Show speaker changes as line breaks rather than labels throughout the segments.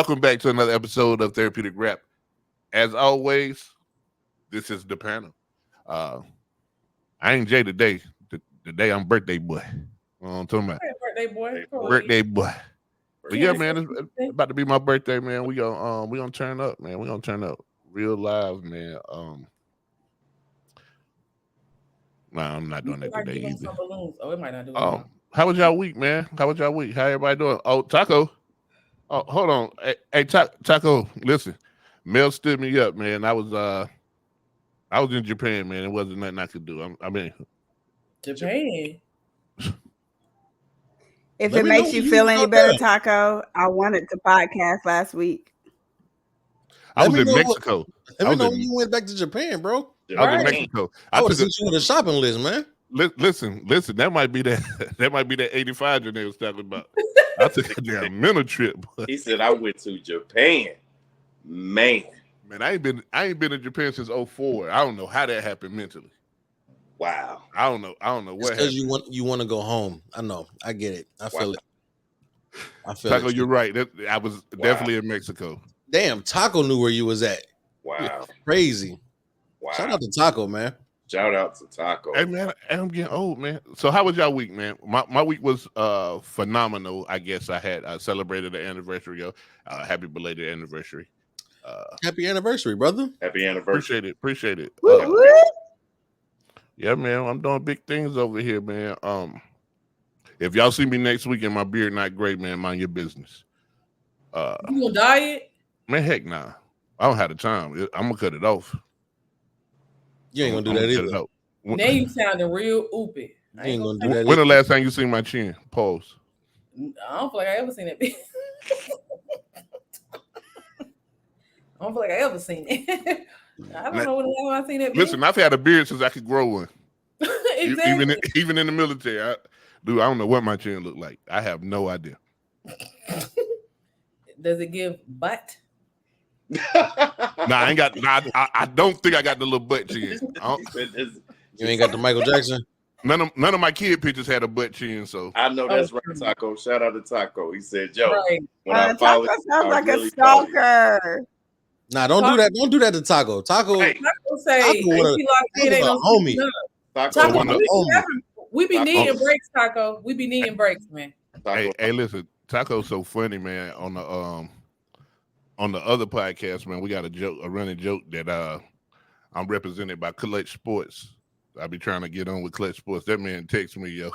Welcome back to another episode of Therapeutic Rap. As always, this is the panel. Uh, I ain't Jay today. Today I'm birthday boy. You know what I'm talking about?
Hey, birthday boy.
Birthday boy. But yeah, man, it's
Birthday.
about to be my birthday, man. We gonna turn up, man. We gonna turn up real live, man. Nah, I'm not
You
doing that
might
today
give him
either.
some balloons. Oh, it might not do it
Um,
now.
how was y'all week, man? How was y'all week? How everybody doing? Oh, Taco. Oh, hold on. Hey, Taco, listen. Mel stood me up, man. I was in Japan, man. It wasn't nothing I could do. I mean,
Japan.
If
Let
it
me know
makes you
when
feel
you
any
go
better,
there.
Taco, I wanted to podcast last week.
I
Let
was
me
in
know
Mexico.
Let
I
me
was
know when
in
you went back to Japan, bro.
I was in
Right.
Mexico.
I would have
took
sent you with a shopping list, man.
listen. That might be that that might be that 85 that they was talking about. I took a damn mental trip.
He said I went to Japan. Man,
Man, I ain't been in Japan since '04. I don't know how that happened mentally.
wow.
I don't know
It's
what
because
happened.
you want to go home. I know. I get it. I feel
Wow.
it. I feel
Taco,
it.
you're right. I was
Wow.
definitely in Mexico.
Damn, Taco knew where you was at.
Wow.
Crazy.
Wow.
Shout out to Taco, man.
Shout out to Taco.
Hey man, I'm getting old, man. So how was y'all week, man? My week was phenomenal. I guess I celebrated the anniversary of happy belated anniversary.
Happy anniversary, brother.
Happy anniversary.
Appreciate it.
Woo, woo.
Yeah, man, I'm doing big things over here, man. If y'all see me next week and my beard not great, man, mind your business.
You gonna diet?
Man, heck nah. I don't have the time. I'm gonna cut it off.
You ain't gonna do that either.
Now you sounding real oopy.
You ain't gonna do that
When the
either.
last time you seen my chin? Pause.
I don't feel like I ever seen it. I don't feel like I ever seen it. I don't know when the last time I seen it.
Listen, I've had a beard since I could grow one.
Exactly.
Even in the military, I don't know what my chin looked like. I have no idea.
Does it give butt?
Nah, I ain't got. Nah, I don't think I got the little butt chin.
You ain't got the Michael Jackson.
None of my kid pictures had a butt chin. So
I know that's right, Taco. Shout out to Taco. He said, "Yo,
Right.
when I follow
Taco
you,
sounds
I
like
really
a
follow you."
stalker.
Nah, don't do that. Don't do that to Taco. Taco,
Hey,
Taco say,
Taco wanna-
he like it ain't
Taco
no
a homie.
Taco,
Taco,
wanna-
we be
Taco.
needing breaks, Taco. We be needing breaks, man.
Taco.
hey, listen, Taco's so funny, man. On the other podcast, man, we got a running joke that I'm represented by Clutch Sports. I be trying to get on with Clutch Sports. That man texts me, yo.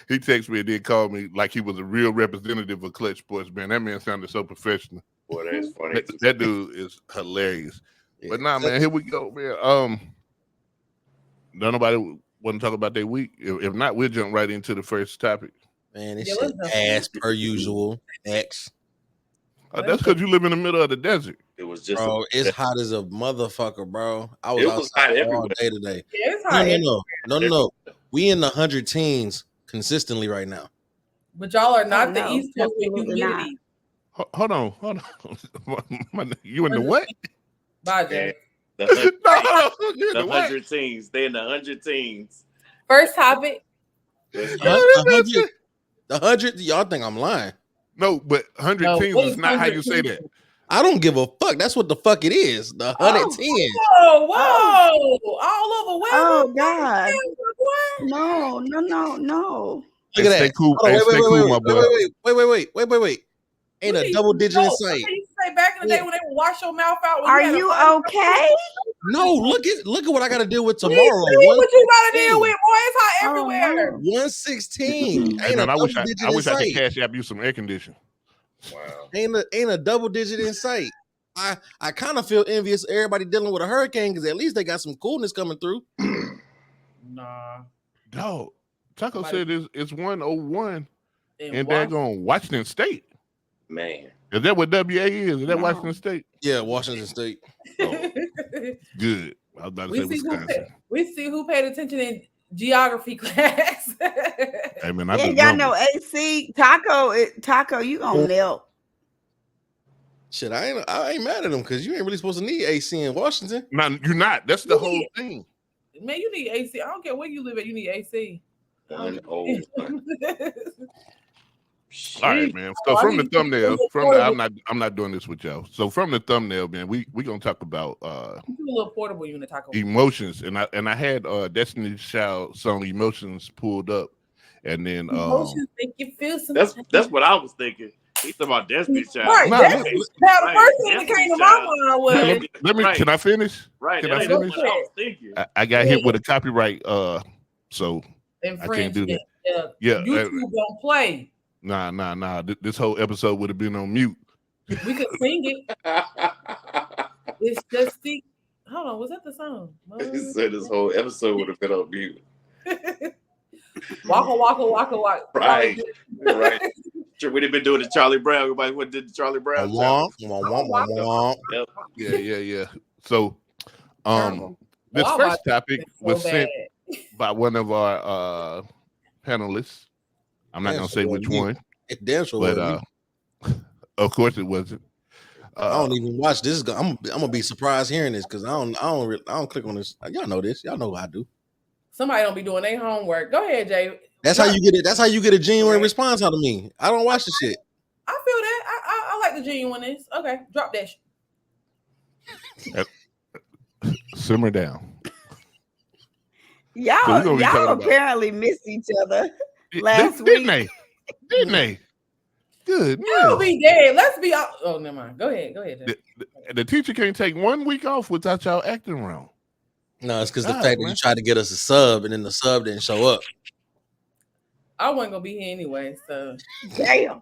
He texted me and then called me like he was a real representative of Clutch Sports, man. That man sounded so professional.
Boy, that's funny.
That dude is hilarious. But nah, man, here we go, man. Don't nobody want to talk about their week. If not, we'll jump right into the first topic.
Man, this
Yeah,
shit
let's
ass per usual. X.
That's because you live in the middle of the desert.
It was just
Bro, it's hot as a motherfucker, bro. I was
It was hot
outside all
everywhere.
day today.
Yeah, it's hot.
No. We in the 100 teens consistently right now.
But y'all are not the
no,
East Coast with
absolutely not.
humidity.
Hold on. You in the what?
Bye,
Man,
Jay.
the 100
No, hold on. You in
the
the what?
100 teens. They in the 100 teens.
First topic.
Let's
The
get
100, y'all think I'm lying.
No, but 100
No,
teams
what
is
is
not how
100
you say that.
teams?
I don't give a fuck. That's what the fuck it is. The 110.
Oh, whoa. All over where?
Oh, God.
What?
No.
Look
Hey,
at
stay
that.
cool.
Hold on,
Hey, stay cool, my boy.
Wait. Ain't a double digit in sight.
What they used to say back in the day when they would wash your mouth out? when
Are
had a
you
fire?
okay?
No, look at what I gotta deal with
See
tomorrow.
what you gotta deal with, boy. It's hot
Oh,
everywhere.
no.
116.
Hey,
Ain't a
man, I
double
wish
digit
I
in
wish I could
sight.
cash app you some air conditioning.
Wow.
Ain't a double digit in sight. I kind of feel envious of everybody dealing with a hurricane because at least they got some coolness coming through.
Nah.
No, Taco
Somebody-
said it's 101
And
and they're going Washington State.
Man.
Is that what WA is? Is that
No.
Washington State?
Yeah, Washington State.
Oh, good. I was about to
we
say
see
Wisconsin.
we see who paid attention in geography class.
Hey man, I
You
do
ain't got no
numbers.
AC. Taco, you gonna melt.
Shit, I ain't mad at them because you ain't really supposed to need AC in Washington.
No, you're not. That's the whole thing.
Man, you need AC. I don't care where you live at. You need AC.
One old one.
All right,
Sheesh.
man. So
Oh, I
from the
need to
thumbnail,
put a little
I'm not doing this with y'all. So from the thumbnail, man, we gonna talk about
portable unit taco.
emotions, and I had Destiny's Child song "Emotions" pulled up, and then
Emotions make you feel some.
That's what I was thinking. He's talking about Destiny's Child.
Right.
Nah,
That's, now the
Right.
first thing that
Destiny's
came to my
Child.
mind was
let me
Right.
can I finish?
Right.
Can
That
I
ain't
finish?
what I was thinking.
I got hit with a copyright, so I can't do
infringement.
that. Yeah,
YouTube don't play.
nah. This whole episode would have been on mute.
We could sing it. It's just the. Hold on, was that the song?
He said this whole episode would have been on mute.
Waka waka waka waka.
Right. Right. Sure, we'd have been doing the Charlie Brown. Everybody went did the Charlie Brown.
Womp, womp, womp, womp.
Yeah. So,
Terrible.
this
Wow,
first
my-
topic
so
was sent
bad.
by one of our panelists. I'm not
Damn,
gonna
so
say
it
which
wasn't
one,
It damn sure
but
wasn't me.
of course it wasn't.
I don't even watch this. I'm gonna be surprised hearing this because I don't click on this. Y'all know this. Y'all know what I do.
Somebody don't be doing their homework. Go ahead, Jay.
That's how you get it. That's how you get a genuine
Right.
response out of me. I don't watch the shit.
I feel that. I like the genuineness. Okay, drop that.
Simmer down.
Y'all,
So we're gonna be talking
y'all
about-
apparently missed each other.
Didn't
Last
didn't
week.
they? Didn't they? Good.
You'll
Man.
be dead. Let's be out. Oh, never mind. Go ahead. Jay.
The teacher can't take 1 week off without y'all acting wrong.
No, it's because the
God,
fact that
man.
you tried to get us a sub and then the sub didn't show up.
I wasn't gonna be here anyway, so
Damn.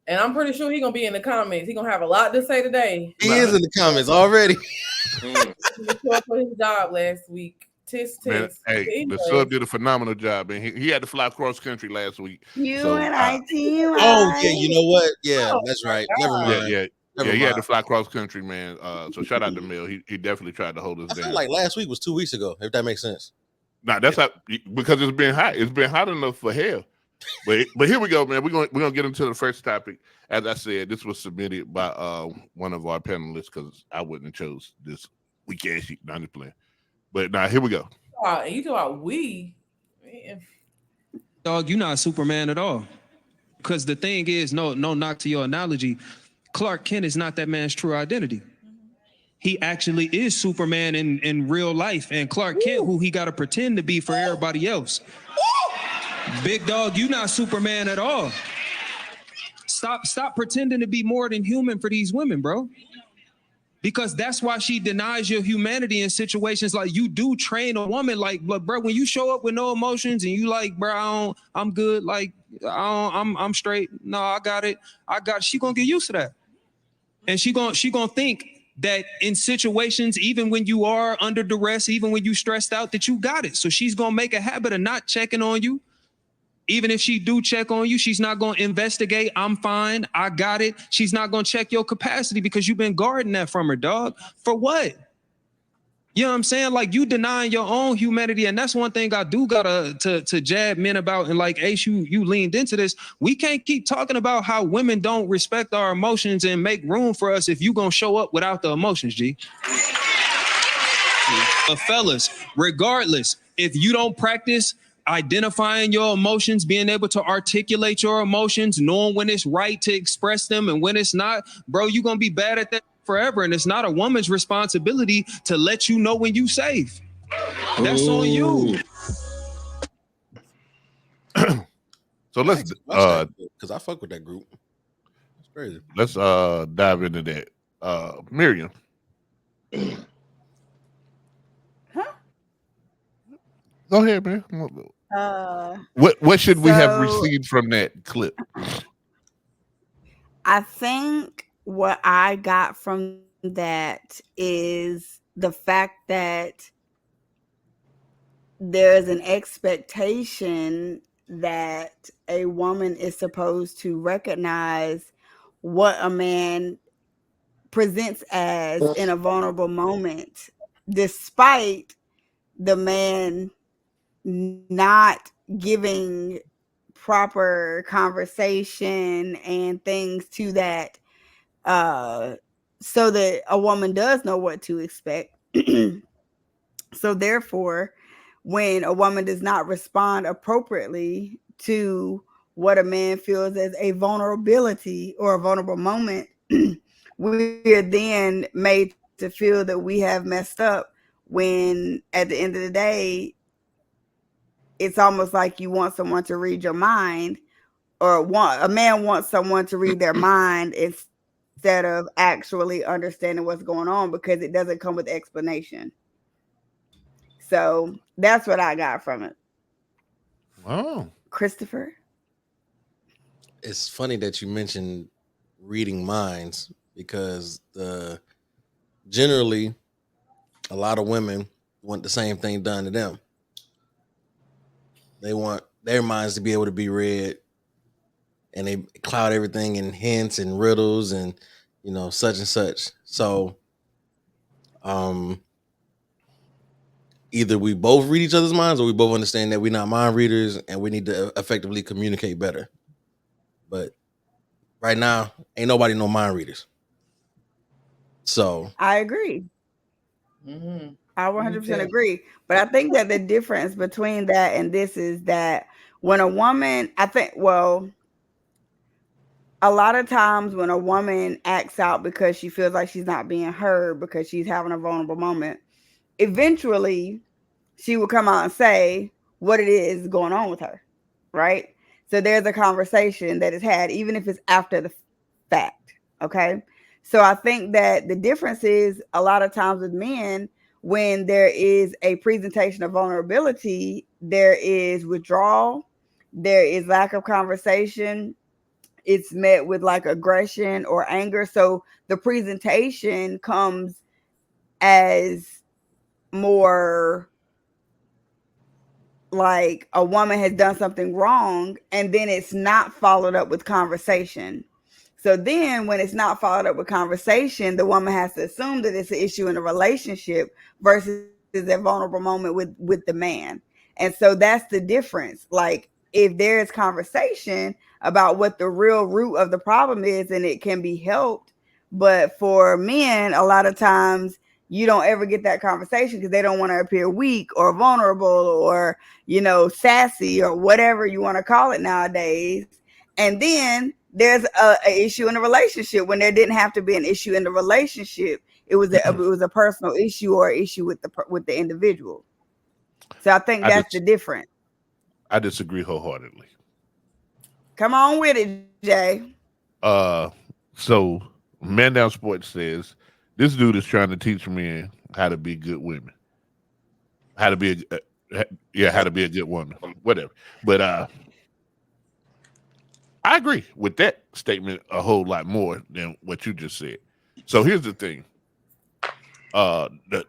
and I'm pretty sure he's gonna be in the comments. He's gonna have a lot to say today.
He is in the comments already.
Mm.
He was short for his job last week. Tis.
Man, hey,
Anyway,
the sub did a phenomenal job, and he had to fly cross country last week.
You
So,
and I team.
Oh yeah, you know what? Yeah,
Oh,
that's
my
right.
God.
Never mind.
Yeah,
Never
he had
mind.
to fly cross country, man. So shout out to Mel. He definitely tried to hold us
I feel
down.
like last week was 2 weeks ago. If that makes sense.
Nah, that's how, because it's been hot. It's been hot enough for hell. But here we go, man. We're gonna get into the first topic. As I said, this was submitted by one of our panelists because I wouldn't have chose this weak ass shit. Not just playing. But now here we go.
And you talk about we. Man.
Dog, you're not Superman at all. Because the thing is, no knock to your analogy, Clark Kent is not that man's true identity. He actually is Superman in real life, and Clark Kent, who he got to pretend to be for everybody else. Big dog, you not Superman at all. Stop pretending to be more than human for these women, bro. Because that's why she denies your humanity in situations like you do train a woman like, but bro, when you show up with no emotions and you like, bro, I'm good, like I'm straight. No, I got it. She gonna get used to that. And she gonna think that in situations, even when you are under duress, even when you stressed out, that you got it. So she's gonna make a habit of not checking on you. Even if she do check on you, she's not going to investigate. I'm fine. I got it. She's not going to check your capacity because you've been guarding that from her, dog. For what? You know what I'm saying? Like, you denying your own humanity. And that's one thing I do gotta to jab men about. And like, Ace, you leaned into this. We can't keep talking about how women don't respect our emotions and make room for us if you going to show up without the emotions, G. But fellas, regardless, if you don't practice identifying your emotions, being able to articulate your emotions, knowing when it's right to express them and when it's not, bro, you're going to be bad at that forever. And it's not a woman's responsibility to let you know when you safe. That's on you.
So let's
because I fuck with that group. It's crazy.
let's dive into that. Miriam. Go ahead, man. What should we have
So-
received from that clip?
I think what I got from that is the fact that there's an expectation that a woman is supposed to recognize what a man presents as in a vulnerable moment, despite the man not giving proper conversation and things to that, so that a woman does know what to expect. So therefore, when a woman does not respond appropriately to what a man feels as a vulnerability or a vulnerable moment, we are then made to feel that we have messed up, when at the end of the day, it's almost like you want someone to read your mind, or a man wants someone to read their mind instead of actually understanding what's going on, because it doesn't come with explanation. So that's what I got from it.
Oh,
Christopher?
It's funny that you mentioned reading minds, because generally a lot of women want the same thing done to them. They want their minds to be able to be read, and they cloud everything in hints and riddles and such and such. So either we both read each other's minds, or we both understand that we're not mind readers and we need to effectively communicate better. But right now, ain't nobody no mind readers. So
I agree.
Mhm.
I 100% agree. But I think that the difference between that and this is that when a woman, a lot of times when a woman acts out because she feels like she's not being heard, because she's having a vulnerable moment, eventually she will come out and say what it is going on with her, right? So there's a conversation that is had, even if it's after the fact, okay? So I think that the difference is, a lot of times with men, when there is a presentation of vulnerability, there is withdrawal, there is lack of conversation, it's met with like aggression or anger. So the presentation comes as more like a woman has done something wrong, and then it's not followed up with conversation. So then when it's not followed up with conversation, the woman has to assume that it's an issue in a relationship versus a vulnerable moment with the man. And so that's the difference. Like, if there is conversation about what the real root of the problem is, and it can be helped. But for men, a lot of times you don't ever get that conversation because they don't want to appear weak or vulnerable or, sassy or whatever you want to call it nowadays. And then there's a issue in the relationship when there didn't have to be an issue in the relationship. It was a personal issue or issue with the individual. So I think that's the difference.
I disagree wholeheartedly.
Come on with it, Jay.
So Man Down Sports says this dude is trying to teach men how to be good women, how to be how to be a good woman, whatever. But I agree with that statement a whole lot more than what you just said. So here's the thing. The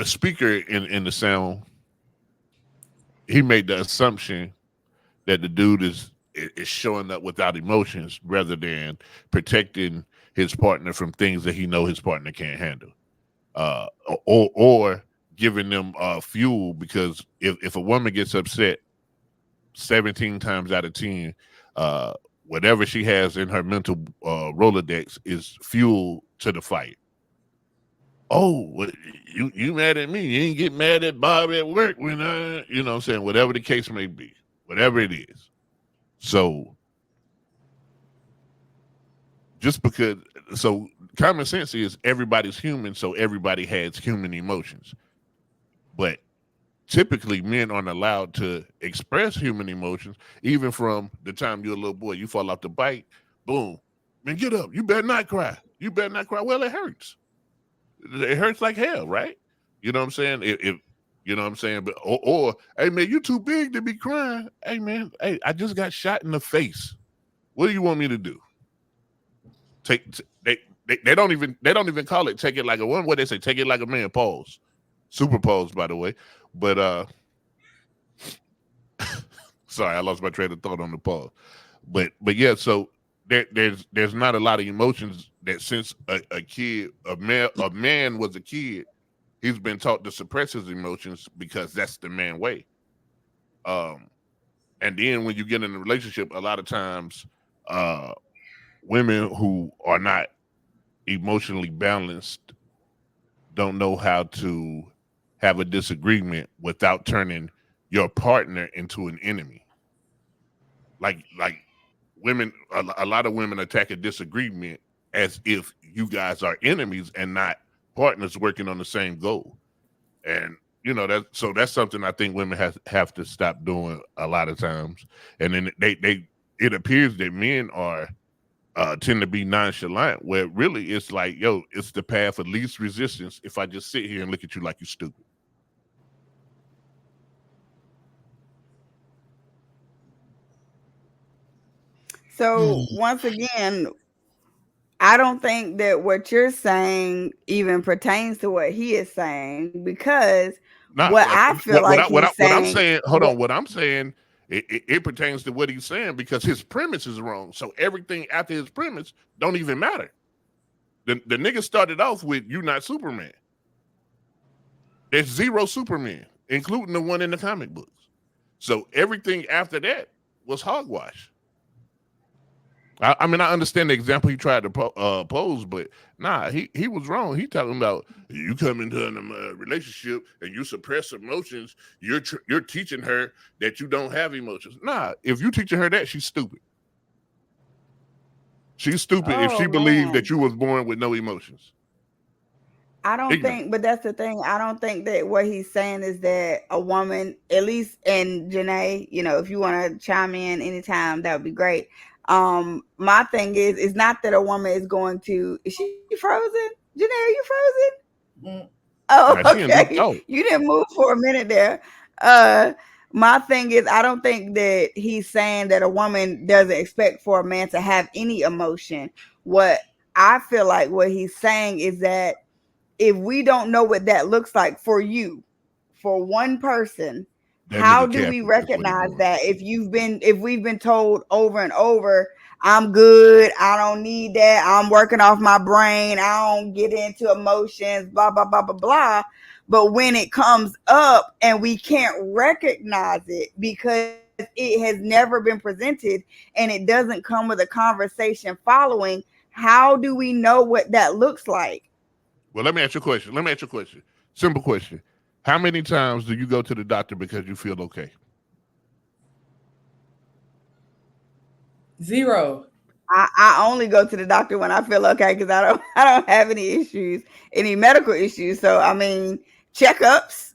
speaker in the sound, he made the assumption that the dude is showing up without emotions rather than protecting his partner from things that he know his partner can't handle, or giving them fuel, because if a woman gets upset 17 times out of 10, whatever she has in her mental Rolodex is fuel to the fight. Oh, you mad at me? You ain't get mad at Bob at work when what I'm saying, whatever the case may be, whatever it is. So common sense is everybody's human, so everybody has human emotions. But typically men aren't allowed to express human emotions, even from the time you're a little boy. You fall off the bike, boom, man, get up. You better not cry. You better not cry. Well, it hurts. It hurts like hell, right? You know what I'm saying? If you know what I'm saying? But or hey man, you too big to be crying. Hey man, hey, I just got shot in the face. What do you want me to do? They don't even call it take it like a woman. What they say, take it like a man. Pause. Super pause, by the way. But sorry, I lost my train of thought on the pause. But yeah, so there's not a lot of emotions that since a man was a kid, he's been taught to suppress his emotions because that's the man way. And then when you get in a relationship, a lot of times women who are not emotionally balanced don't know how to have a disagreement without turning your partner into an enemy. like women, a lot of women attack a disagreement as if you guys are enemies and not partners working on the same goal. And that's something I think women have to stop doing a lot of times. And then it appears that men are tend to be nonchalant, where really it's like, yo, it's the path of least resistance if I just sit here and look at you like you're stupid.
So once again, I don't think that what you're saying even pertains to what he is saying, because what I feel like he's saying.
What I'm saying, hold on. What I'm saying, it pertains to what he's saying because his premise is wrong. So everything after his premise don't even matter. The nigga started off with "You not Superman." There's 0 Superman, including the one in the comic books. So everything after that was hogwash. I mean, I understand the example he tried to pose, but nah, he was wrong. He talking about you come into a relationship and you suppress emotions. You're teaching her that you don't have emotions. Nah, if you teaching her that, she's stupid. She's stupid if she believes that you was born with no emotions.
I don't think, but that's the thing. I don't think that what he's saying is that a woman, at least, and Janae, if you want to chime in anytime, that would be great. My thing is not that a woman is going to. Is she frozen? Janae, are you frozen? Oh, okay. You didn't move for a minute there. My thing is, I don't think that he's saying that a woman doesn't expect for a man to have any emotion. What I feel like what he's saying is that if we don't know what that looks like for you, for one person, how do we recognize that if we've been told over and over, I'm good, I don't need that, I'm working off my brain, I don't get into emotions, blah, blah, blah, blah, blah. But when it comes up and we can't recognize it because it has never been presented and it doesn't come with a conversation following, how do we know what that looks like?
Well, let me ask you a question. Simple question. How many times do you go to the doctor because you feel okay?
0.
I only go to the doctor when I feel okay because I don't have any medical issues. So I mean, checkups.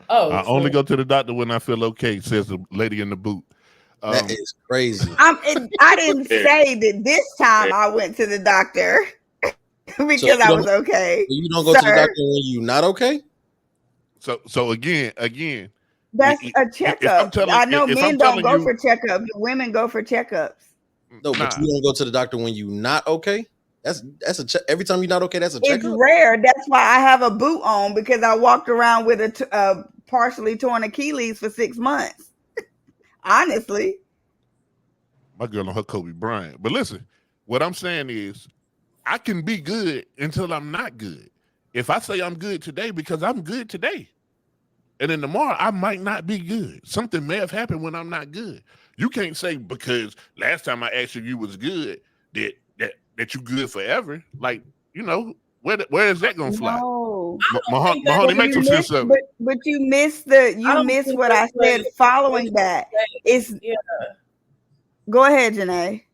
I only go to the doctor when I feel okay, says the lady in the boot.
That is crazy.
I didn't say that this time I went to the doctor because I was okay.
You don't go to the doctor when you're not okay?
So again,
that's a checkup. I know men don't go for checkups. Women go for checkups.
No, but you don't go to the doctor when you're not okay. That's every time you're not okay. That's a checkup.
It's rare. That's why I have a boot on, because I walked around with a partially torn Achilles for 6 months. Honestly,
my girl on her Kobe Bryant. But listen, what I'm saying is, I can be good until I'm not good. If I say I'm good today because I'm good today, and then tomorrow I might not be good. Something may have happened when I'm not good. You can't say because last time I asked you was good that you good forever. Like, where is that gonna fly?
No.
Mahoney, make some sense of it.
But you missed what I said following that. Go ahead, Janae.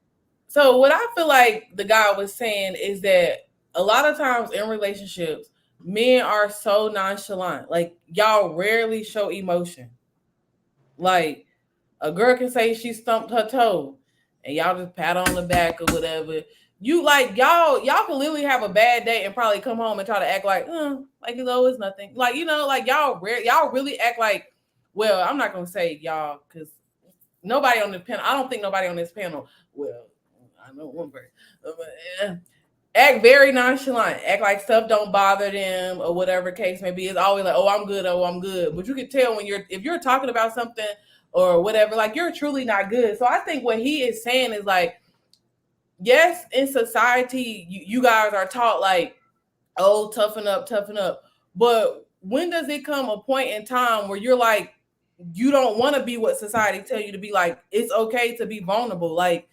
So what I feel like the guy was saying is that a lot of times in relationships, men are so nonchalant. Like, y'all rarely show emotion. Like, a girl can say she stumped her toe and y'all just pat on the back or whatever. You like, y'all can literally have a bad day and probably come home and try to act like it's always nothing. Like, like y'all really act like, well, I'm not gonna say y'all because nobody on the panel, I don't think nobody on this panel, well, I know one person, act very nonchalant, act like stuff don't bother them or whatever case may be. It's always like, oh, I'm good. But you can tell if you're talking about something or whatever, like, you're truly not good. So I think what he is saying is like, yes, in society, you guys are taught like, oh, toughen up. But when does it come a point in time where you're like, you don't want to be what society tell you to be? Like, it's okay to be vulnerable. Like,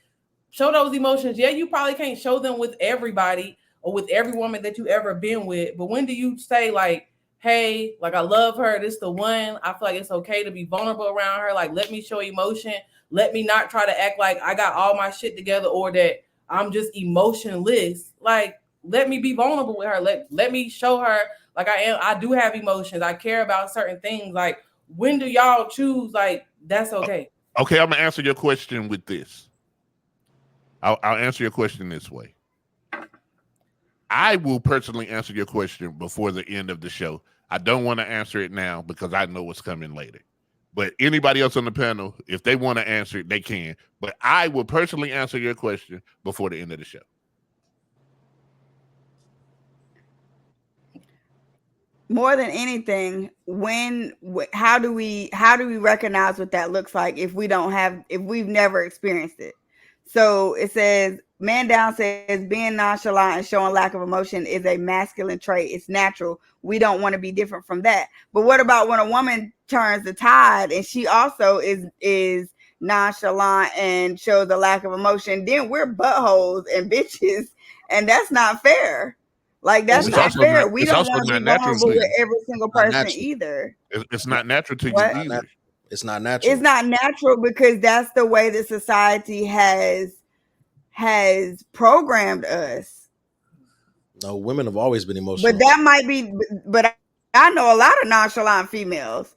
show those emotions. Yeah, you probably can't show them with everybody or with every woman that you ever been with. But when do you say like, hey, like, I love her, this the one, I feel like it's okay to be vulnerable around her, like, let me show emotion. let me not try to act like I got all my shit together or that I'm just emotionless. Like, let me be vulnerable with her. Let me show her like I do have emotions. I care about certain things. Like, when do y'all choose? Like, that's okay.
Okay, I'm gonna answer your question with this. I'll answer your question this way. I will personally answer your question before the end of the show. I don't want to answer it now because I know what's coming later. But anybody else on the panel, if they want to answer it, they can. But I will personally answer your question before the end of the show.
More than anything, how do we recognize what that looks like if we've never experienced it? So it says, Man Down says, being nonchalant and showing lack of emotion is a masculine trait. It's natural. We don't want to be different from that. But what about when a woman turns the tide and she also is nonchalant and shows a lack of emotion? Then we're buttholes and bitches, and that's not fair. Like, that's not fair. We don't want to be vulnerable with every single person either.
It's not natural to you either.
It's not natural.
It's not natural because that's the way that society has programmed us.
No, women have always been emotional.
But that might be. But I know a lot of nonchalant females.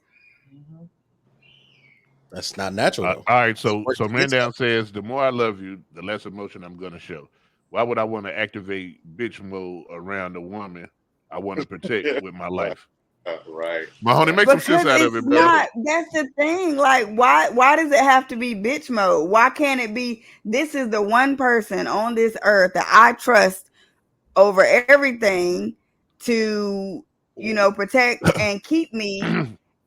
That's not natural.
All right, so Man Down says, the more I love you, the less emotion I'm gonna show. Why would I want to activate bitch mode around a woman I want to protect with my life?
Right.
Mahoney, make some sense out of it, bro.
That's the thing. Like, why does it have to be bitch mode? Why can't it be, this is the one person on this earth that I trust over everything to, protect and keep me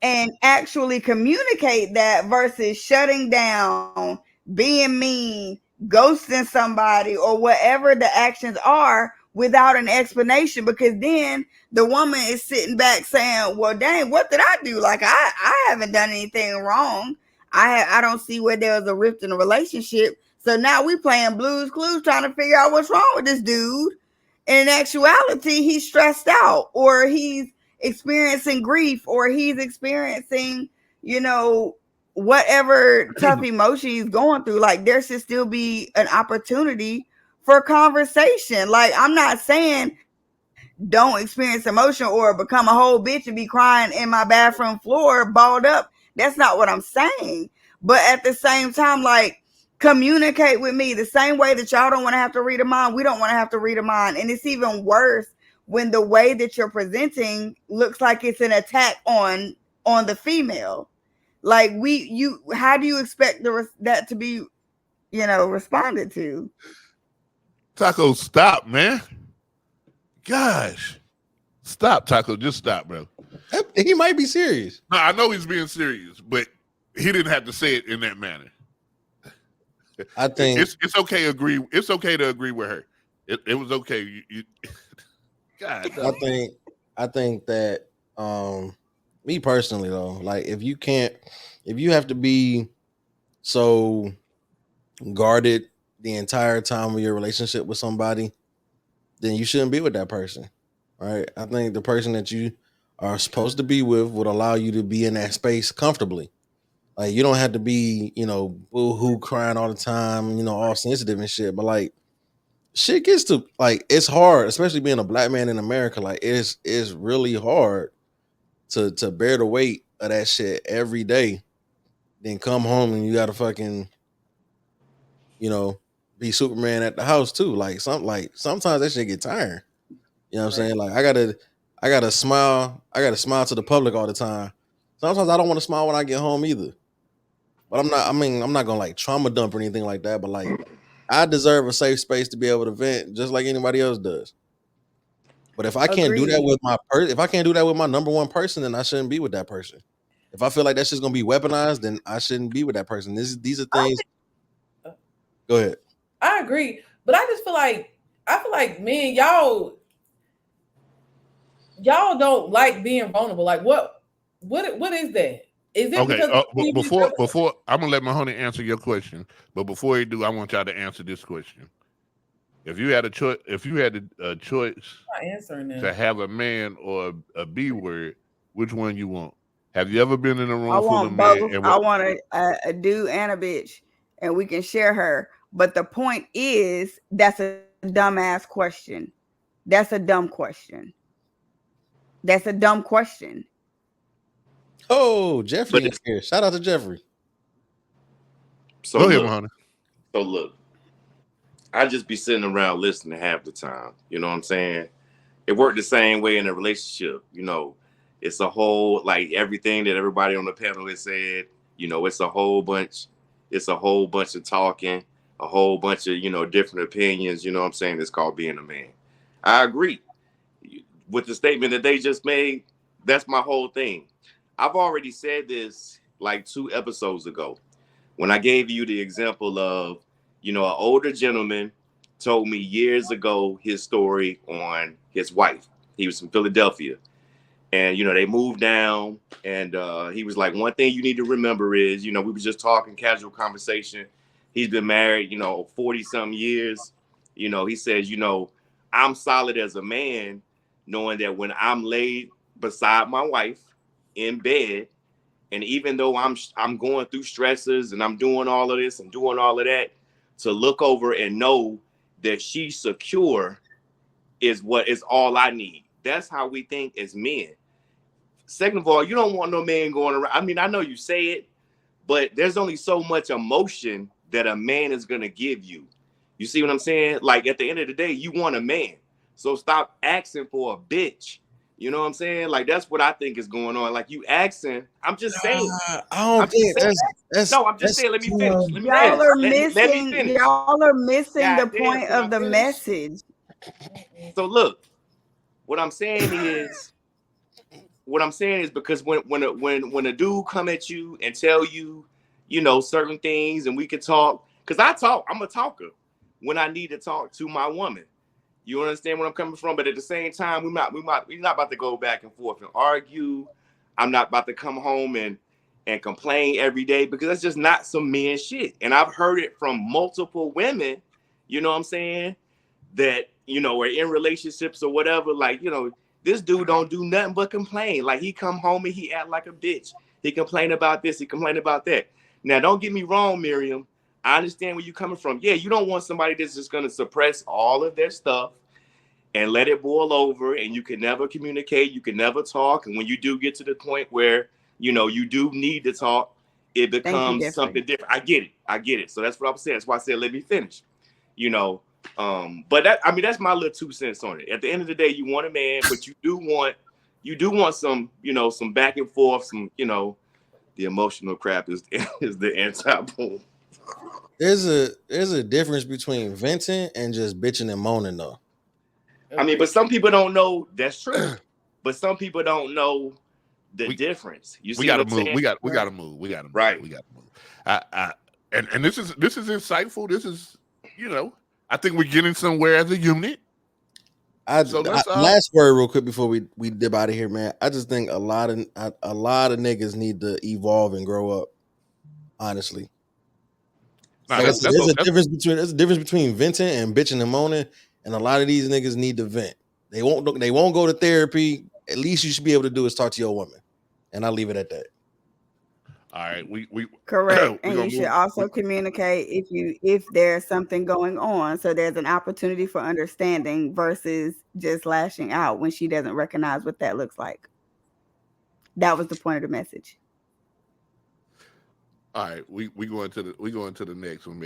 and actually communicate that versus shutting down, being mean, ghosting somebody, or whatever the actions are without an explanation, because then the woman is sitting back saying, well, dang, what did I do? Like, I haven't done anything wrong. I don't see where there was a rift in the relationship. So now we playing Blue's Clues trying to figure out what's wrong with this dude. And in actuality, he's stressed out, or he's experiencing grief, or he's experiencing, whatever tough emotion he's going through. Like, there should still be an opportunity for conversation. Like, I'm not saying don't experience emotion or become a whole bitch and be crying in my bathroom floor balled up. That's not what I'm saying. But at the same time, like, communicate with me the same way that y'all don't want to have to read a mind. We don't want to have to read a mind. And it's even worse when the way that you're presenting looks like it's an attack on the female. Like, how do you expect that to be, responded to?
Taco, stop, man. Gosh. Stop, Taco. Just stop, bro.
He might be serious.
No, I know he's being serious, but he didn't have to say it in that manner.
I think
it's okay. It's okay to agree with her. It was okay. God.
I think that me personally though, like, if you have to be so guarded the entire time of your relationship with somebody, then you shouldn't be with that person. Right? I think the person that you are supposed to be with would allow you to be in that space comfortably. Like, you don't have to be, boo-hoo crying all the time, all sensitive and shit. But like, shit gets to, like, it's hard, especially being a black man in America. Like, it's really hard to bear the weight of that shit every day. Then come home and you gotta fucking, be Superman at the house too. Like, sometimes that shit get tiring. You know what I'm saying? Like, I gotta smile to the public all the time. Sometimes I don't want to smile when I get home either. But I'm not gonna like trauma dump or anything like that. But like, I deserve a safe space to be able to vent just like anybody else does. But if I can't do that with my number one person, then I shouldn't be with that person. If I feel like that's just gonna be weaponized, then I shouldn't be with that person. These are things. Go ahead.
I agree, but I just feel like men, y'all don't like being vulnerable. Like, what is that? Is it
okay? Before I'm gonna let Mahoney answer your question, but before he do, I want y'all to answer this question. If you had a choice, to have a man or a B word, which one you want? Have you ever been in a room
I
full of
want
men?
both.
And
I want a dude and a bitch, and we can share her. But the point is, that's a dumbass question. That's a dumb question. That's a dumb question.
Oh, Jeffrey
But
in here. Shout out to Jeffrey.
So
go ahead,
look,
Mahoney.
so look, I just be sitting around listening half the time. You know what I'm saying? It worked the same way in a relationship. You know, it's a whole, like everything that everybody on the panel has said. You know, it's a whole bunch. It's a whole bunch of talking, a whole bunch of, you know, different opinions. You know what I'm saying? It's called being a man. I agree with the statement that they just made. That's my whole thing. I've already said this like 2 episodes ago when I gave you the example of, you know, an older gentleman told me years ago his story on his wife. He was from Philadelphia. And, you know, they moved down. And he was like, one thing you need to remember is, you know, we were just talking, casual conversation. He's been married, you know, 40-something years. You know, he says, you know, I'm solid as a man, knowing that when I'm laid beside my wife in bed, and even though I'm going through stresses and I'm doing all of this and doing all of that, to look over and know that she's secure is what is all I need. That's how we think as men. Second of all, you don't want no man going around. I mean, I know you say it, but there's only so much emotion that a man is going to give you. You see what I'm saying? Like at the end of the day, you want a man. So stop asking for a bitch. You know what I'm saying? Like that's what I think is going on. Like you asking, I'm just saying.
I don't think that's
No, I'm just saying. Let me finish. Let me
Y'all
finish.
are
Let me
missing.
finish.
Y'all are missing
God
the
damn,
point
can I
of the
finish?
message.
So look, what I'm saying is because when a dude come at you and tell you, you know, certain things, and we can talk, because I talk. I'm a talker when I need to talk to my woman. You understand where I'm coming from? But at the same time, we're not about to go back and forth and argue. I'm not about to come home and complain every day, because that's just not some men shit. And I've heard it from multiple women, you know what I'm saying, that, you know, are in relationships or whatever. Like, you know, this dude don't do nothing but complain. Like he come home and he act like a bitch. He complain about this, he complain about that. Now, don't get me wrong, Miriam. I understand where you're coming from. Yeah, you don't want somebody that's just going to suppress all of their stuff and let it boil over, and you can never communicate, you can never talk. And when you do get to the point where, you know, you do need to talk, it becomes something different. I get it. So that's what I'm saying. That's why I said, let me finish, you know. But that, I mean, that's my little 2 cents on it. At the end of the day, you want a man, but you do want some, you know, some back and forth, some, you know, the emotional crap is the anti-boom.
There's a difference between venting and just bitching and moaning though.
I mean, but some people don't know that's true. But some people don't know the difference. You see,
we gotta
what I'm
move.
saying?
We gotta move.
Right.
We gotta move. And this is insightful. This is, you know, I think we're getting somewhere as a unit.
Last word real quick before we dip out of here, man. I just think a lot of niggas need to evolve and grow up. Honestly, there's a difference between venting and bitching and moaning, and a lot of these niggas need to vent. They won't go to therapy. At least you should be able to do is talk to your woman, and I'll leave it at that.
All right, we
correct, and you should also communicate if there's something going on, so there's an opportunity for understanding versus just lashing out when she doesn't recognize what that looks like. That was the point of the message.
All right, we go into the next one.